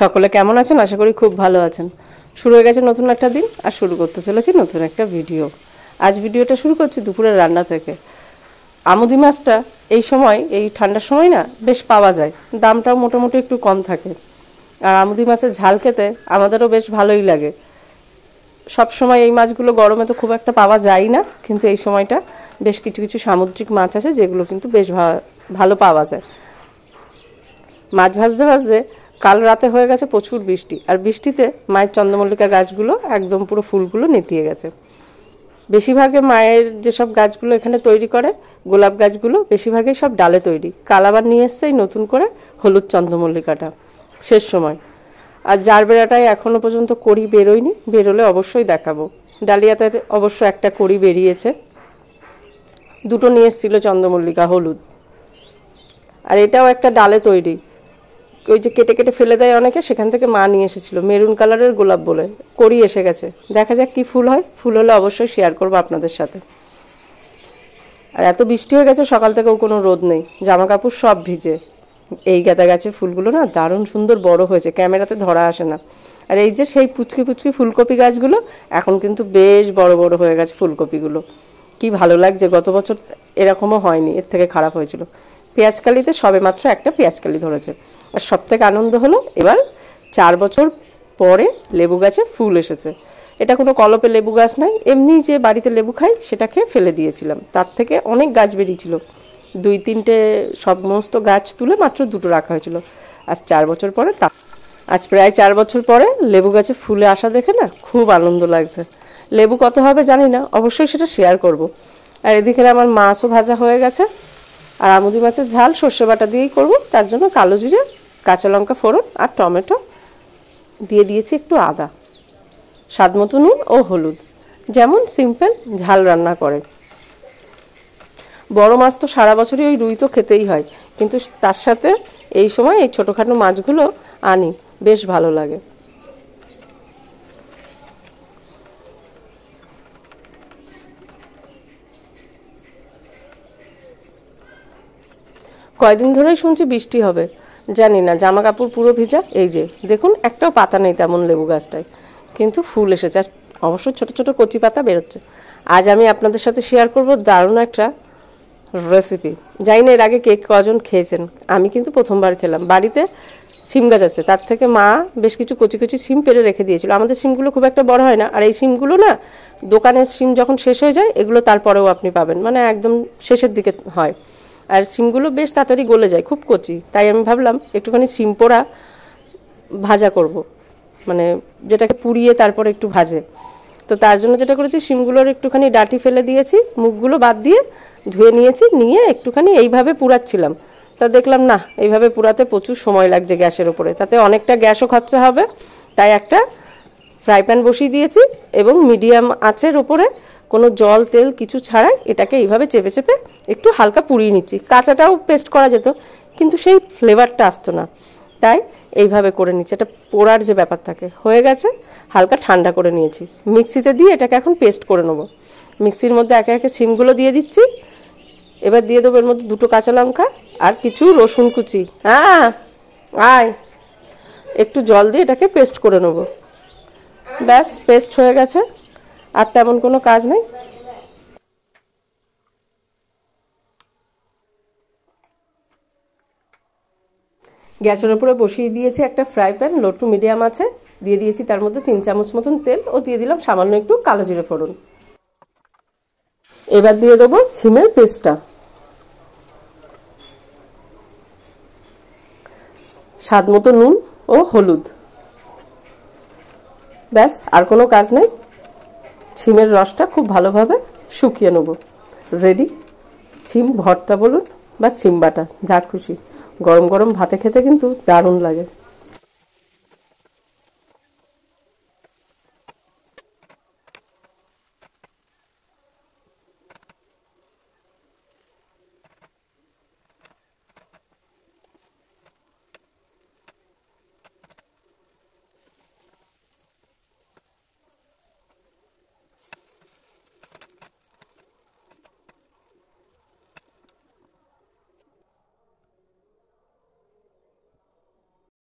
সকলে কেমন আছেন? আশা করি খুব ভালো আছেন। শুরু হয়ে গেছে নতুন একটা দিন আর শুরু করতে চলেছি নতুন একটা ভিডিও। আজ ভিডিওটা শুরু করছি দুপুরের রান্না থেকে। আমুদি মাছটা এই সময়, এই ঠান্ডার সময় না বেশ পাওয়া যায়, দামটাও মোটামুটি একটু কম থাকে। আর আমুদি মাছের ঝাল খেতে আমাদেরও বেশ ভালোই লাগে। সব সময় এই মাছগুলো গরমে তো খুব একটা পাওয়া যায় না, কিন্তু এই সময়টা বেশ কিছু কিছু সামুদ্রিক মাছ আছে যেগুলো কিন্তু বেশ ভালো পাওয়া যায়। মাছ ভাজতে ভাজতে কাল রাতে হয়ে গেছে প্রচুর বৃষ্টি, আর বৃষ্টিতে মায়ের চন্দ্রমল্লিকা গাছগুলো একদম পুরো ফুলগুলো নেতিয়ে গেছে। বেশিরভাগে মায়ের যেসব গাছগুলো এখানে তৈরি করে, গোলাপ গাছগুলো বেশিরভাগই সব ডালে তৈরি। কাল আবার নিয়ে এসছে নতুন করে হলুদ চন্দ্রমল্লিকাটা শেষ সময়। আর জার বেড়াটায় এখনও পর্যন্ত কড়ি বেরোয়নি, বেরোলে অবশ্যই দেখাবো। ডালিয়াতে অবশ্য একটা কড়ি বেরিয়েছে, দুটো নিয়ে এসেছিলো চন্দ্রমল্লিকা হলুদ। আর এটাও একটা ডালে তৈরি, ওই যে কেটে কেটে ফেলে দেয় অনেকে, সেখান থেকে মা নিয়ে এসেছিলো মেরুন কালারের গোলাপ বলে। কড়ি এসে গেছে, দেখা যাক কি ফুল হয়। ফুল হলে অবশ্যই শেয়ার করবো আপনাদের সাথে। আর এত বৃষ্টি হয়ে গেছে, সকাল থেকেও কোনো রোদ নেই, জামা কাপড় সব ভিজে। এই গাঁদা গাছের ফুলগুলো না দারুণ সুন্দর বড় হয়েছে, ক্যামেরাতে ধরা আসে না। আর এই যে সেই পুচকি পুচকি ফুলকপি গাছগুলো এখন কিন্তু বেশ বড় বড় হয়ে গেছে ফুলকপিগুলো। কি ভালো লাগছে, গত বছর এরকমও হয়নি, এর থেকে খারাপ হয়েছিল। পেঁয়াজকালিতে সবে মাত্র একটা পেঁয়াজকালি ধরেছে। আর সব থেকে আনন্দ হলো এবার 4 বছর পরে লেবু গাছে ফুল এসেছে। এটা কোনো কলপে লেবু গাছ নয়, এমনি যে বাড়িতে লেবু খাই সেটাকে ফেলে দিয়েছিলাম, তার থেকে অনেক গাছ বেরিয়েছিল। 2-3টে সমস্ত গাছ তুলে মাত্র 2টো রাখা হয়েছিল। আজ 4 বছর পরে আজ প্রায় 4 বছর পরে লেবু গাছে ফুলে আসা দেখে না খুব আনন্দ লাগছে। লেবু কত হবে জানি না, অবশ্যই সেটা শেয়ার করব। আর এদিকে আমার মাছও ভাজা হয়ে গেছে। আর আমুদি মাছের ঝাল সর্ষে বাটা দিয়েই করব, তার জন্য কালো জিরে, কাঁচা লঙ্কা ফোড়ন আর টমেটো দিয়ে দিয়েছি, একটু আদা, স্বাদ মতো নুন ও হলুদ, যেমন সিম্পল ঝাল রান্না করে। বড় মাছ তো সারা বছরই ওই রুই তো খেতেই হয়, কিন্তু তার সাথে এই সময় এই ছোটোখাটো মাছগুলো আনি, বেশ ভালো লাগে। কয়দিন ধরেই শুনছি বৃষ্টি হবে, জানি না, জামা কাপড় পুরো ভিজা। এই যে দেখুন, একটাও পাতা নেই তেমন লেবু গাছটায়, কিন্তু ফুল এসেছে, আর অবশ্য ছোট ছোট কচি পাতা বেরোচ্ছে। আজ আমি আপনাদের সাথে শেয়ার করব দারুণ একটা রেসিপি। জানি না এর আগে কে কজন খেয়েছেন, আমি কিন্তু প্রথমবার খেলাম। বাড়িতে সিম গাছ আছে, তার থেকে মা বেশ কিছু কচি কচি সিম পেড়ে রেখে দিয়েছিল। আমাদের সিমগুলো খুব একটা বড় হয় না, আর এই সিমগুলো না দোকানের সিম যখন শেষ হয়ে যায় এগুলো তারপরেও আপনি পাবেন, মানে একদম শেষের দিকে হয়। আর সিমগুলো বেশ তাড়াতাড়ি গলে যায়, খুব কচি। তাই আমি ভাবলাম একটুখানি সিম পোড়া ভাজা করব, মানে যেটাকে পুড়িয়ে তারপর একটু ভাজে। তো তার জন্য যেটা করেছি, সিমগুলোর একটুখানি ডাঁটি ফেলে দিয়েছি, মুখগুলো বাদ দিয়ে ধুয়ে নিয়েছি, নিয়ে একটুখানি এইভাবে পুড়াচ্ছিলাম। তা দেখলাম না, এইভাবে পুড়াতে প্রচুর সময় লাগছে গ্যাসের ওপরে, তাতে অনেকটা গ্যাসও খরচা হবে। তাই একটা ফ্রাই প্যান বসিয়ে দিয়েছি এবং মিডিয়াম আঁচের ওপরে কোনো জল তেল কিছু ছাড়াই এটাকে এইভাবে চেপে চেপে একটু হালকা পুড়িয়ে নিচ্ছি। কাঁচাটাও পেস্ট করা যেত, কিন্তু সেই ফ্লেভারটা আসতো না, তাই এইভাবে করে নিচ্ছি। এটা পোড়ার যে ব্যাপার থাকে হয়ে গেছে, হালকা ঠান্ডা করে নিয়েছি। মিক্সিতে দিয়ে এটাকে এখন পেস্ট করে নেবো। মিক্সির মধ্যে একে একে সিমগুলো দিয়ে দিচ্ছি। এবার দিয়ে দেবো এর মধ্যে 2টো কাঁচা লঙ্কা আর কিছু রসুন কুচি। আয়, একটু জল দিয়ে এটাকে পেস্ট করে নেবো। ব্যাস, পেস্ট হয়ে গেছে, আর তেমন কোনো কাজ নেই। গ্যাসের উপরে বসিয়ে দিয়েছি একটা fry pan, low to medium আছে। দিয়ে দিয়েছি তার মধ্যে 3 চামচ মতন তেল, ও দিয়ে দিলাম সামান্য একটু কালো জিরে ফোড়ন। এবার দিয়ে দেবো সিমের পেস্টটা, স্বাদ মতো নুন ও হলুদ। ব্যাস, আর কোনো কাজ নেই। সিমের রসটা খুব ভালোভাবে শুকিয়ে নেব। রেডি সিম ভর্তা বলুন বা সিম বাটা, যা খুশি। গরম গরম ভাতে খেতে কিন্তু দারুণ লাগে।